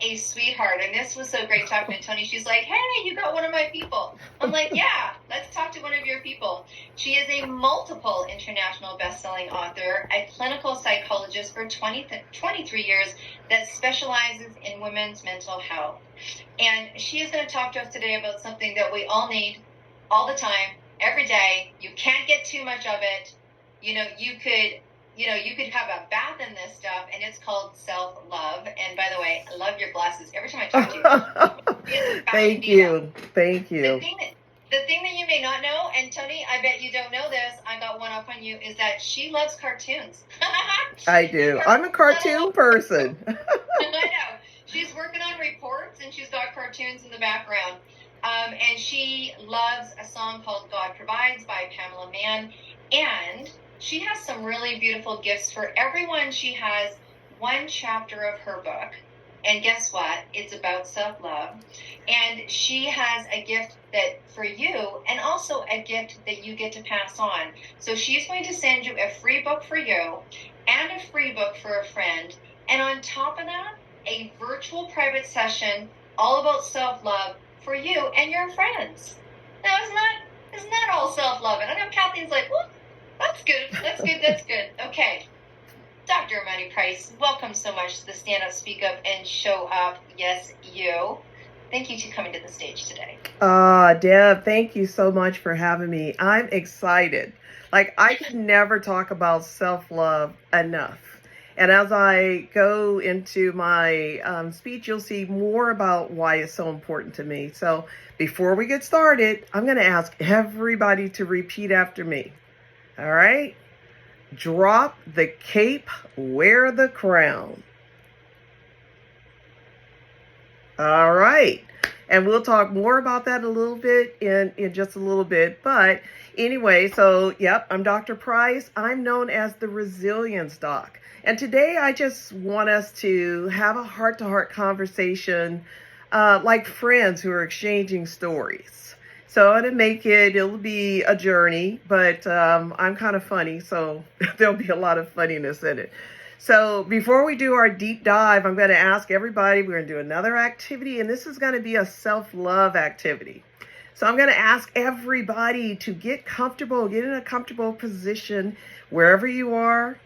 a sweetheart. And this was so great talking to Tony. She's like, hey, you got one of my people. I'm like, yeah, let's talk to one of your people. She is a multiple international best-selling author, a clinical psychologist for 23 years that specializes in women's mental health. And she is going to talk to us today about something that we all need all the time, every day. You can't get too much of it. You could have a bath in this stuff, and it's called self-love. And by the way, I love your glasses. Every time I talk to you, Thank you. The thing that you may not know, and Tony, I bet you don't know this, I got one up on you, is that she loves cartoons. I do. I'm a cartoon person. I know. She's working on reports, and she's got cartoons in the background. And she loves a song called God Provides by Pamela Mann. And she has some really beautiful gifts for everyone. She has one chapter of her book. And guess what? It's about self-love. And she has a gift that for you, and also a gift that you get to pass on. So she's going to send you a free book for you and a free book for a friend. And on top of that, a virtual private session all about self-love for you and your friends. Now, isn't that all self-love? And I know Kathleen's like, well, that's good. Okay. Dr. Amani Price, welcome so much to the Stand Up, Speak Up, and Show Up. Yes, you. Thank you for coming to the stage today. Deb, thank you so much for having me. I'm excited. Like, I can never talk about self-love enough. And as I go into my speech, you'll see more about why it's so important to me. So before we get started, I'm going to ask everybody to repeat after me. All right? Drop the cape, wear the crown. All right. And we'll talk more about that a little bit in just a little bit. But anyway, so, yep, I'm Dr. Price. I'm known as the Resilience Doc. And today I just want us to have a heart-to-heart conversation like friends who are exchanging stories. So it'll be a journey, but I'm kind of funny, so there'll be a lot of funniness in it. So before we do our deep dive, I'm going to ask everybody, we're going to do another activity, and this is going to be a self-love activity. So I'm going to ask everybody to get in a comfortable position wherever you are.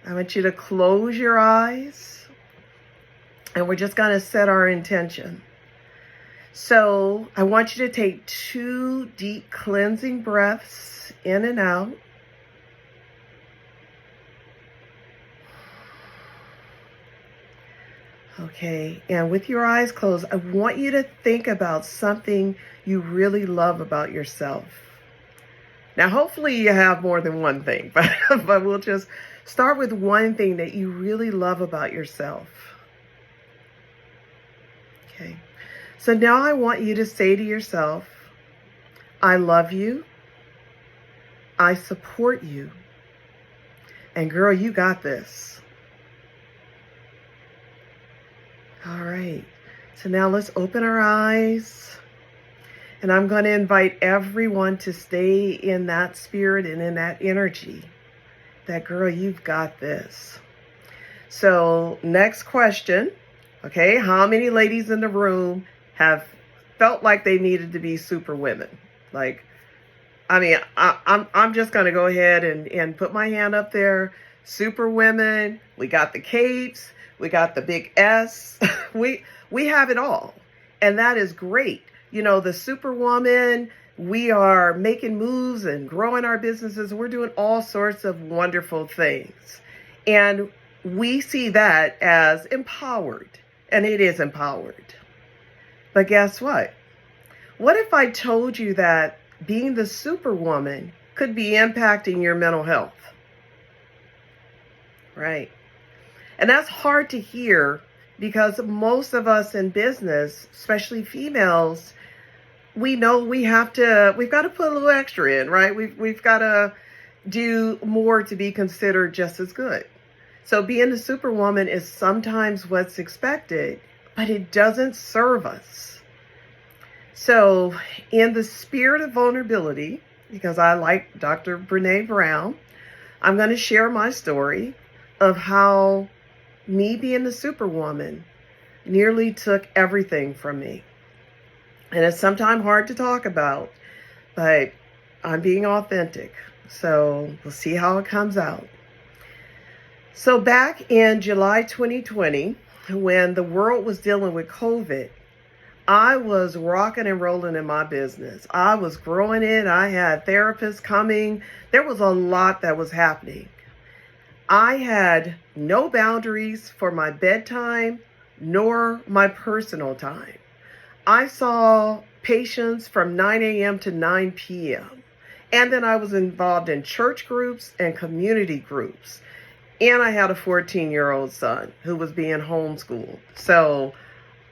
I want you to close your eyes, and we're just going to set our intention. So I want you to take 2 deep cleansing breaths in and out. Okay, and with your eyes closed, I want you to think about something you really love about yourself. Now, hopefully you have more than one thing, but we'll just start with one thing that you really love about yourself. Okay. So now I want you to say to yourself, I love you. I support you. And girl, you got this. All right. So now let's open our eyes. And I'm going to invite everyone to stay in that spirit and in that energy. That girl, you've got this. So next question. Okay, how many ladies in the room have felt like they needed to be super women? Like, I mean, I'm just going to go ahead and put my hand up there. Super women. We got the capes. We got the big S. we have it all. And that is great. You know, the superwoman, we are making moves and growing our businesses. We're doing all sorts of wonderful things. And we see that as empowered. And it is empowered. But guess what? What if I told you that being the superwoman could be impacting your mental health? Right. And that's hard to hear because most of us in business, especially females, we know we've got to put a little extra in, right? We've got to do more to be considered just as good. So being a superwoman is sometimes what's expected, but it doesn't serve us. So in the spirit of vulnerability, because I like Dr. Brene Brown, I'm going to share my story of how me being the superwoman nearly took everything from me. And it's sometimes hard to talk about, but I'm being authentic. So we'll see how it comes out. So back in July 2020, when the world was dealing with COVID, I was rocking and rolling in my business. I was growing it. I had therapists coming. There was a lot that was happening. I had no boundaries for my bedtime nor my personal time. I saw patients from 9 a.m. to 9 p.m. And then I was involved in church groups and community groups. And I had a 14-year-old son who was being homeschooled. So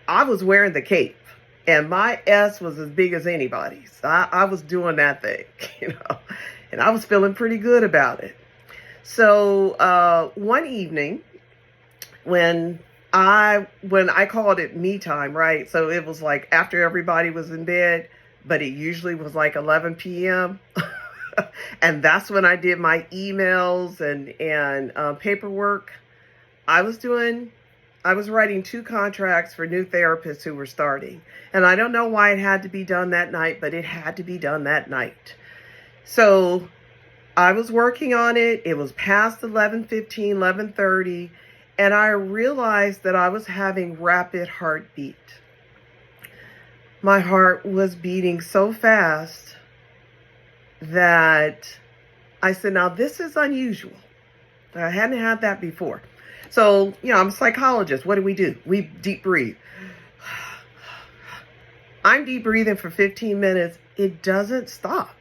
I was wearing the cape. And my S was as big as anybody's. I was doing that thing, and I was feeling pretty good about it. So one evening, when I called it me time, right? So it was like after everybody was in bed, but it usually was like 11 p.m. And that's when I did my emails and paperwork. I was writing 2 contracts for new therapists who were starting. And I don't know why it had to be done that night, but it had to be done that night. So I was working on it. It was past 11:15, 11:30, and I realized that I was having rapid heartbeat. My heart was beating so fast that I said, now this is unusual. I hadn't had that before. So, I'm a psychologist. What do? We deep breathe. I'm deep breathing for 15 minutes. It doesn't stop.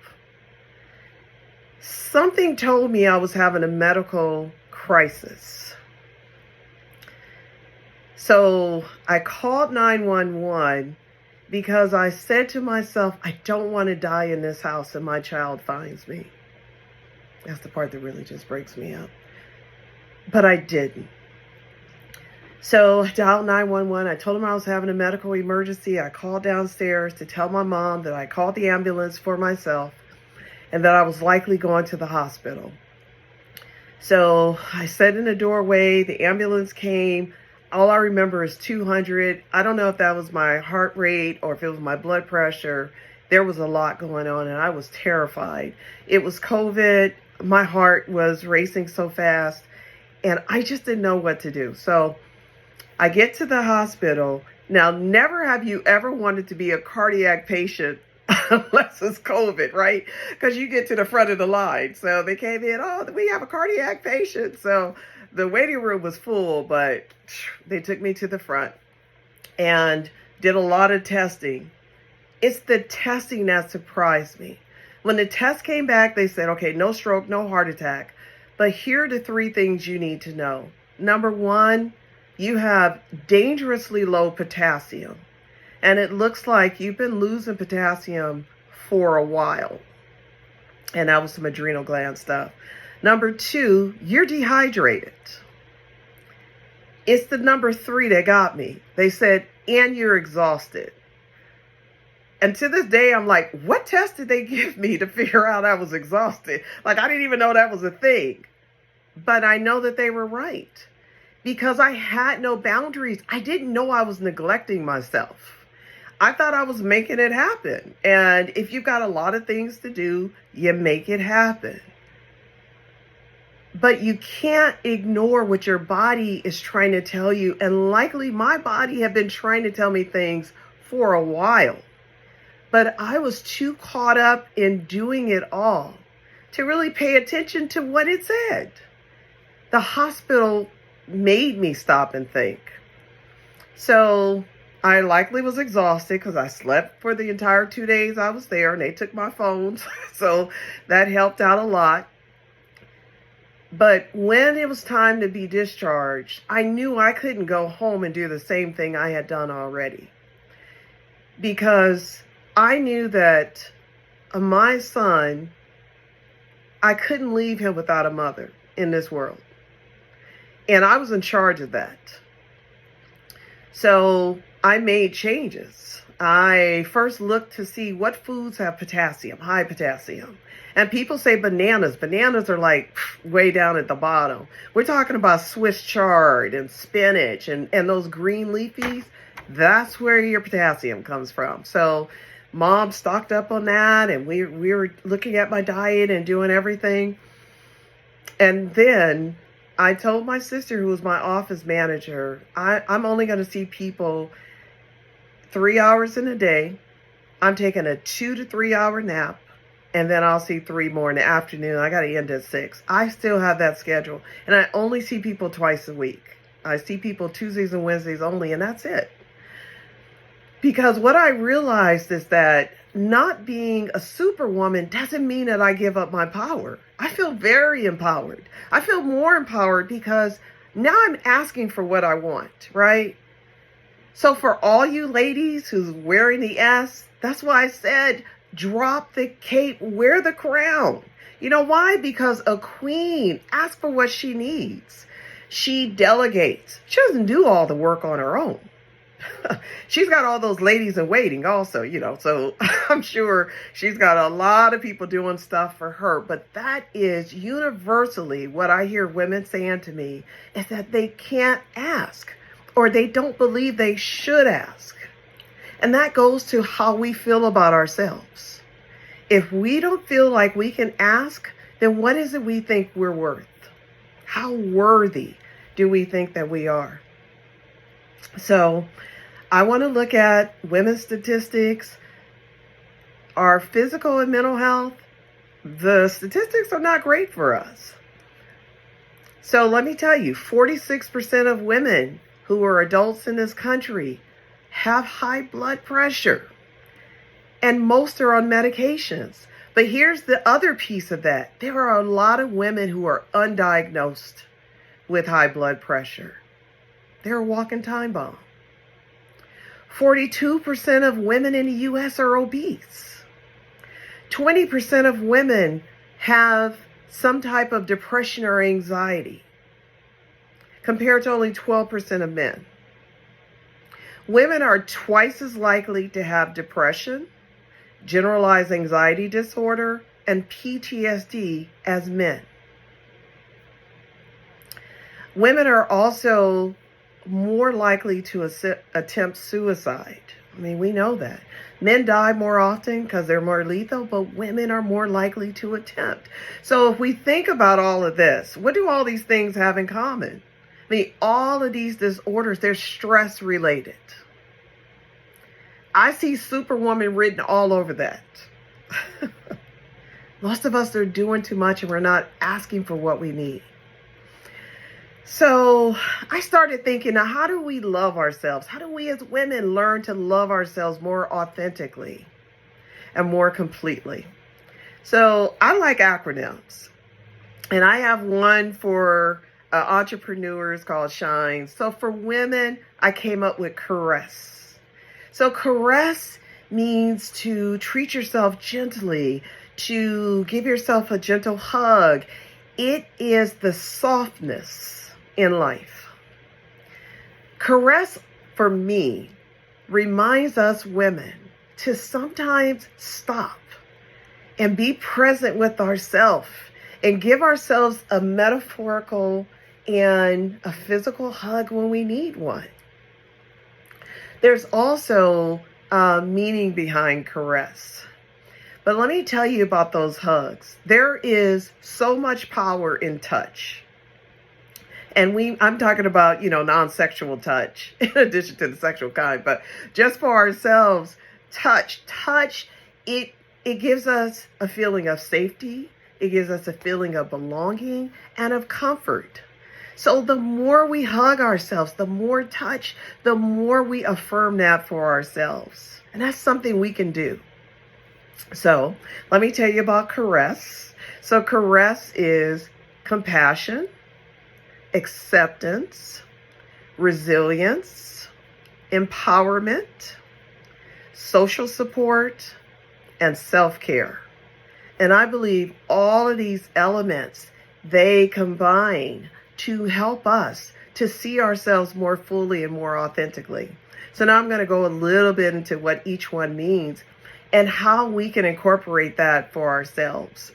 Something told me I was having a medical crisis. So I called 911 because I said to myself, I don't want to die in this house and my child finds me. That's the part that really just breaks me up. But I didn't. So I dialed 911. I told them I was having a medical emergency. I called downstairs to tell my mom that I called the ambulance for myself and that I was likely going to the hospital. So I sat in the doorway. The ambulance came. All I remember is 200. I don't know if that was my heart rate or if it was my blood pressure. There was a lot going on and I was terrified. It was COVID. My heart was racing so fast and I just didn't know what to do. So I get to the hospital. Now, never have you ever wanted to be a cardiac patient unless it's COVID, right? Because you get to the front of the line. So they came in, we have a cardiac patient. So the waiting room was full, but they took me to the front and did a lot of testing. It's the testing that surprised me. When the test came back, they said, okay, no stroke, no heart attack. But here are the 3 things you need to know. Number 1, you have dangerously low potassium. And it looks like you've been losing potassium for a while. And that was some adrenal gland stuff. Number 2, you're dehydrated. It's the number 3 that got me. They said, and you're exhausted. And to this day, I'm like, what test did they give me to figure out I was exhausted? Like, I didn't even know that was a thing. But I know that they were right because I had no boundaries. I didn't know I was neglecting myself. I thought I was making it happen. And if you've got a lot of things to do, you make it happen. But you can't ignore what your body is trying to tell you. And likely my body had been trying to tell me things for a while. But I was too caught up in doing it all to really pay attention to what it said. The hospital made me stop and think. So I likely was exhausted because I slept for the entire 2 days I was there and they took my phones. So that helped out a lot. But when it was time to be discharged, I knew I couldn't go home and do the same thing I had done already. Because I knew that my son, I couldn't leave him without a mother in this world. And I was in charge of that. So I made changes. I first looked to see what foods have potassium, high potassium. And people say bananas. Bananas are like way down at the bottom. We're talking about Swiss chard and spinach and those green leafies. That's where your potassium comes from. So mom stocked up on that, and we were looking at my diet and doing everything. And then I told my sister, who was my office manager, I'm only going to see people 3 hours in a day. I'm taking a 2 to 3 hour nap, and then I'll see 3 more in the afternoon. I got to end at 6. I still have that schedule, and I only see people twice a week. I see people Tuesdays and Wednesdays only, and that's it. Because what I realized is that not being a superwoman doesn't mean that I give up my power. I feel very empowered. I feel more empowered because now I'm asking for what I want, right? So for all you ladies who's wearing the S, that's why I said, drop the cape, wear the crown. You know why? Because a queen asks for what she needs. She delegates. She doesn't do all the work on her own. She's got all those ladies in waiting also, so I'm sure she's got a lot of people doing stuff for her. But that is universally what I hear women saying to me, is that they can't ask, or they don't believe they should ask. And that goes to how we feel about ourselves. If we don't feel like we can ask, then what is it we think we're worth? How worthy do we think that we are? So I want to look at women's statistics, our physical and mental health. The statistics are not great for us. So let me tell you, 46% of women who are adults in this country have high blood pressure, and most are on medications. But here's the other piece of that. There are a lot of women who are undiagnosed with high blood pressure. They're a walking time bomb. 42% of women in the U.S. are obese. 20% of women have some type of depression or anxiety, compared to only 12% of men. Women are twice as likely to have depression, generalized anxiety disorder, and PTSD as men. Women are also more likely to attempt suicide. I mean, we know that. Men die more often because they're more lethal, but women are more likely to attempt. So if we think about all of this, what do all these things have in common? I mean, all of these disorders, they're stress related. I see superwoman written all over that. Most of us are doing too much and we're not asking for what we need. So I started thinking, now how do we love ourselves? How do we as women learn to love ourselves more authentically and more completely? So I like acronyms, and I have one for entrepreneurs called SHINE. So for women, I came up with caress. So caress means to treat yourself gently, to give yourself a gentle hug. It is the softness in life. Caress, for me, reminds us women to sometimes stop and be present with ourselves and give ourselves a metaphorical and a physical hug when we need one. There's also meaning behind caress. But let me tell you about those hugs. There is so much power in touch. And I'm talking about, non-sexual touch in addition to the sexual kind, but just for ourselves, touch, it gives us a feeling of safety. It gives us a feeling of belonging and of comfort. So the more we hug ourselves, the more touch, the more we affirm that for ourselves. And that's something we can do. So let me tell you about caress. So caress is compassion, acceptance, resilience, empowerment, social support, and self-care. And I believe all of these elements, they combine to help us to see ourselves more fully and more authentically. So now I'm going to go a little bit into what each one means and how we can incorporate that for ourselves.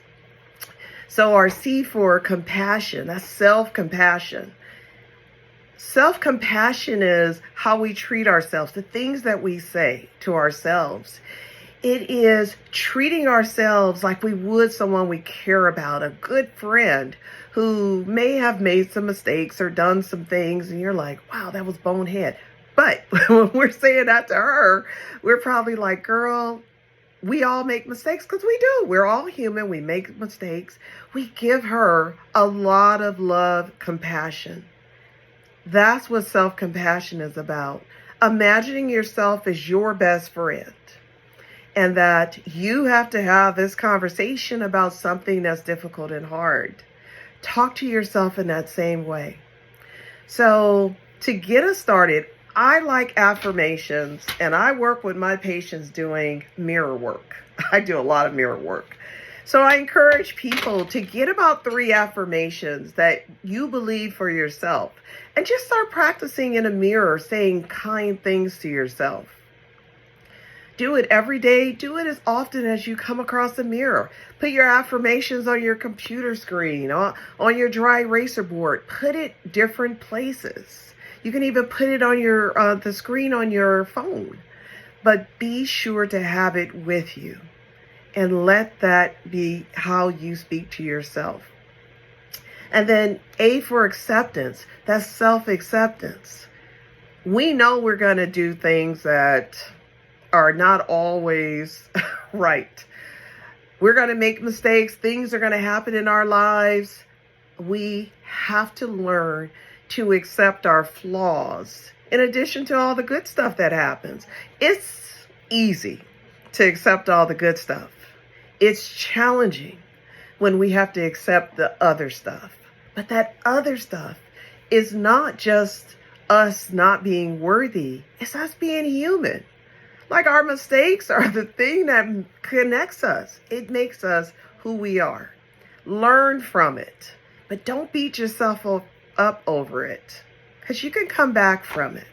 So our C for compassion, that's self-compassion. Self-compassion is how we treat ourselves, the things that we say to ourselves. It is treating ourselves like we would someone we care about, a good friend who may have made some mistakes or done some things, and you're like, wow, that was bonehead. But when we're saying that to her, we're probably like, girl, we all make mistakes, because we do. We're all human. We make mistakes. We give her a lot of love, compassion. That's what self-compassion is about. Imagining yourself as your best friend, and that you have to have this conversation about something that's difficult and hard. Talk to yourself in that same way. So to get us started, I like affirmations, and I work with my patients doing mirror work. I do a lot of mirror work. So I encourage people to get about 3 affirmations that you believe for yourself, and just start practicing in a mirror, saying kind things to yourself. Do it every day. Do it as often as you come across a mirror. Put your affirmations on your computer screen, on your dry eraser board. Put it different places. You can even put it on your the screen on your phone. But be sure to have it with you, and let that be how you speak to yourself. And then A for acceptance. That's self-acceptance. We know we're going to do things that are not always right. We're going to make mistakes. Things are going to happen in our lives. We have to learn to accept our flaws, in addition to all the good stuff that happens. It's easy to accept all the good stuff. It's challenging when we have to accept the other stuff. But that other stuff is not just us not being worthy. It's us being human. Like, our mistakes are the thing that connects us. It makes us who we are. Learn from it, but don't beat yourself up over it, because you can come back from it.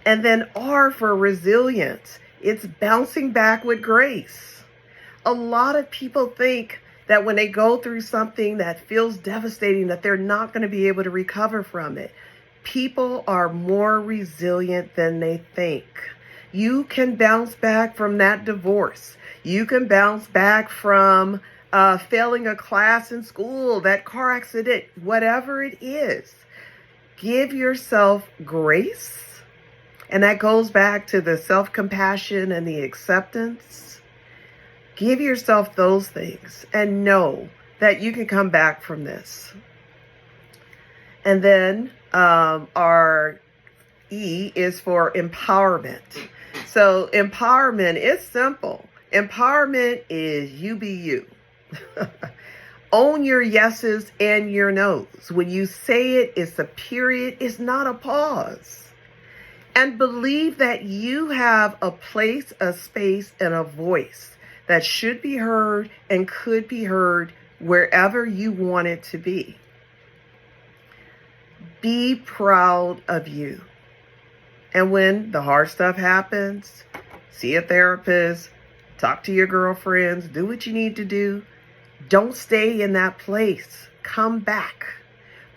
And then R for resilience. It's bouncing back with grace. A lot of people think that when they go through something that feels devastating, that they're not going to be able to recover from it. People are more resilient than they think. You can bounce back from that divorce. You can bounce back from failing a class in school, that car accident, whatever it is. Give yourself grace. And that goes back to the self-compassion and the acceptance. Give yourself those things and know that you can come back from this. And then our E is for empowerment. So empowerment is simple. Empowerment is you be you. Own your yeses and your nos. When you say it, it's a period. It's not a pause. And believe that you have a place, a space, and a voice that should be heard and could be heard wherever you want it to be. Be proud of you. And when the hard stuff happens, see a therapist, talk to your girlfriends, do what you need to do. Don't stay in that place. Come back.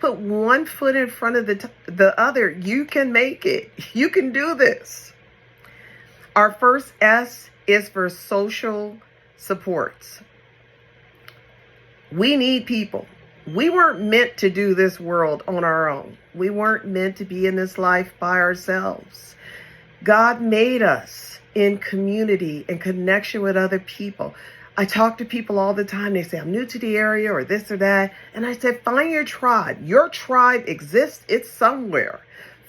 Put one foot in front of the other. You can make it. You can do this. Our first S is for social supports. We need people. We weren't meant to do this world on our own. We weren't meant to be in this life by ourselves. God made us in community and connection with other people. I talk to people all the time. They say, I'm new to the area or this or that. And I said, find your tribe. Your tribe exists. It's somewhere.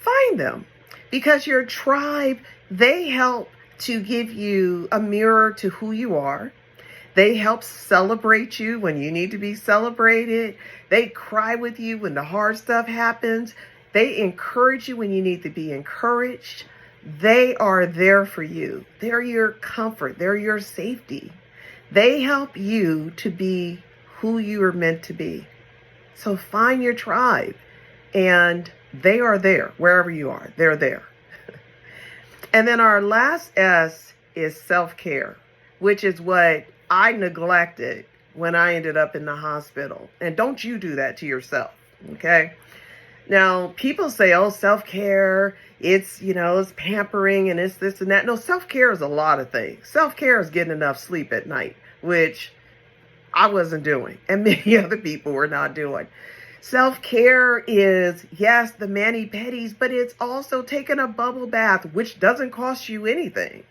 Find them. Because your tribe, they help to give you a mirror to who you are. They help celebrate you when you need to be celebrated. They cry with you when the hard stuff happens. They encourage you when you need to be encouraged. They are there for you. They're your comfort. They're your safety. They help you to be who you are meant to be. So find your tribe, and they are there wherever you are. They're there. And then our last S is self-care, which is what I neglected when I ended up in the hospital. And don't you do that to yourself, okay? Now, people say, oh, self-care, it's, it's pampering and it's this and that. No, self-care is a lot of things. Self-care is getting enough sleep at night, which I wasn't doing and many other people were not doing. Self-care is, yes, the mani-pedis, but it's also taking a bubble bath, which doesn't cost you anything.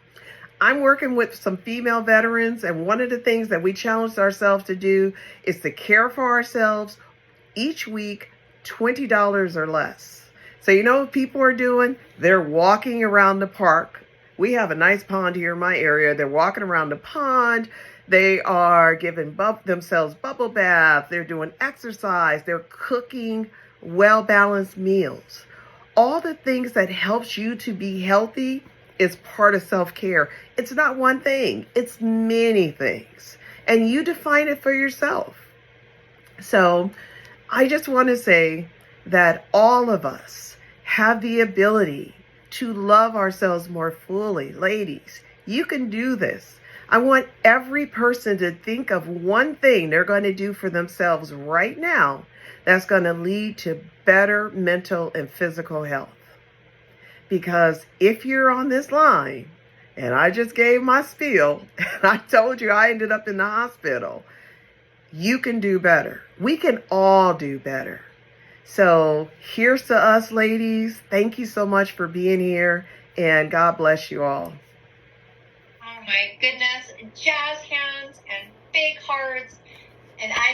I'm working with some female veterans, and one of the things that we challenged ourselves to do is to care for ourselves each week, $20 or less. So you know what people are doing? They're walking around the park. We have a nice pond here in my area. They're walking around the pond. They are giving themselves bubble baths. They're doing exercise. They're cooking well-balanced meals. All the things that helps you to be healthy is part of self-care. It's not one thing. It's many things. And you define it for yourself. So I just want to say that all of us have the ability to love ourselves more fully. Ladies, you can do this. I want every person to think of one thing they're going to do for themselves right now that's going to lead to better mental and physical health. Because if you're on this line, and I just gave my spiel, and I told you I ended up in the hospital, you can do better. We can all do better. So here's to us, ladies. Thank you so much for being here, and God bless you all. Oh my goodness, jazz hands and big hearts. And I